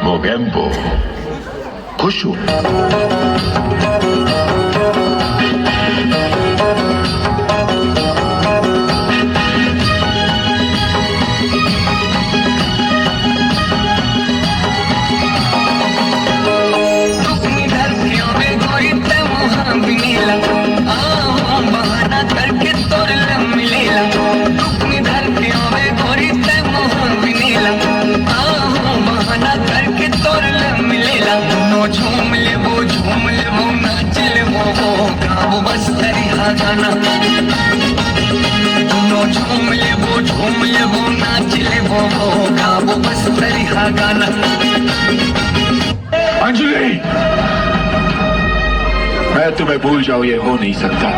Mogembo. खुश हूं। Zoom ले वो नाच ले वो गाओ बस तरिहा गाना दोनों झूम ले वो नाच ले वो गाओ बस तरिहा गाना। अंजलि, मैं तुम्हें भूल जाऊं ये हो नहीं सकता,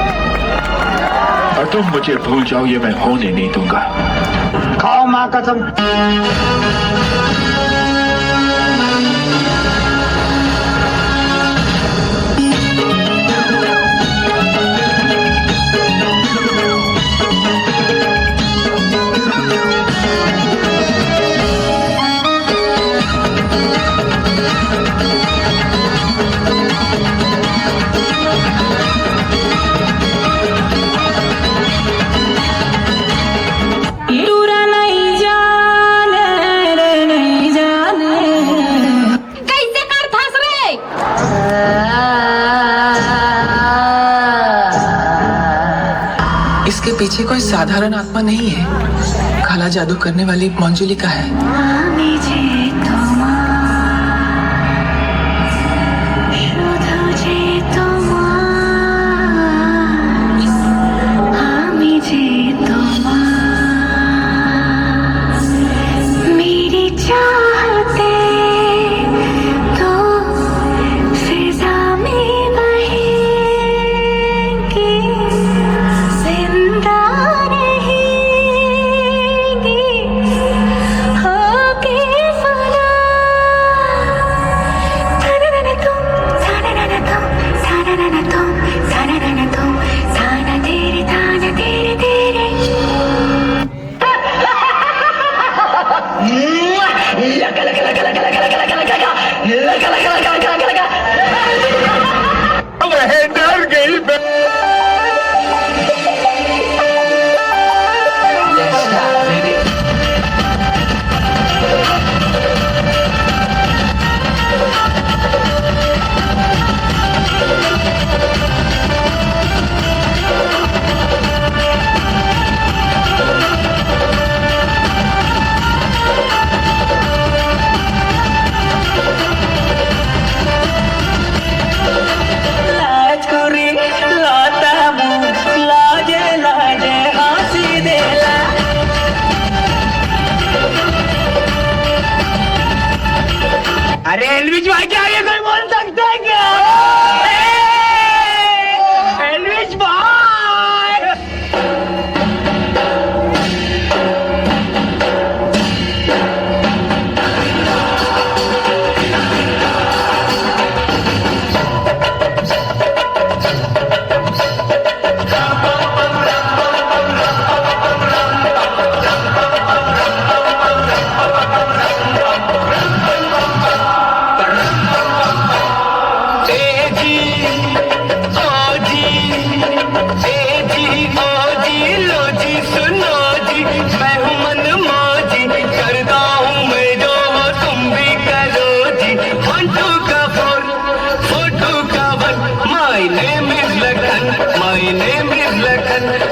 और तुम मुझे भूल जाओ ये मैं होने नहीं दूंगा। खाओ माँ कसम। इसके पीछे कोई साधारण आत्मा नहीं है, काला जादू करने वाली मंजुलिका है। अरे एलविश भाई के आगे कोई बोल सकता है क्या? एलविश भाई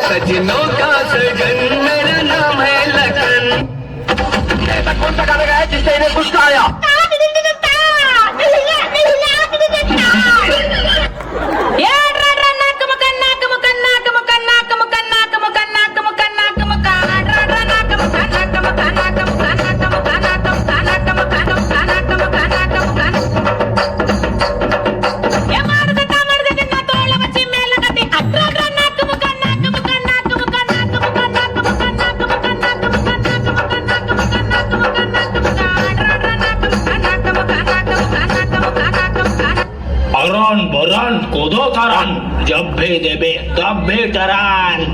सजनों का सजन मेरा नाम है लखन। ऐसा कौन सा गाना गाया जिससे इन्हें गुस्सा आया? तरान जब भी देबे तब भी तरान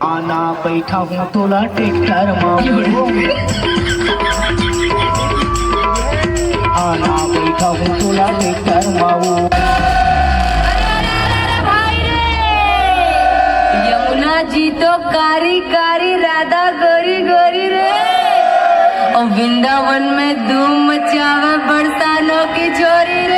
आना बैठा हूँ तुला ट्रैक्टर माऊ आना बैठा हूँ तुला ट्रैक्टर माऊ यमुना जी तो कारी कारी राधा गोरी गोरी रे और वृंदावन में धूम मचावे बरसानों की छोरी रे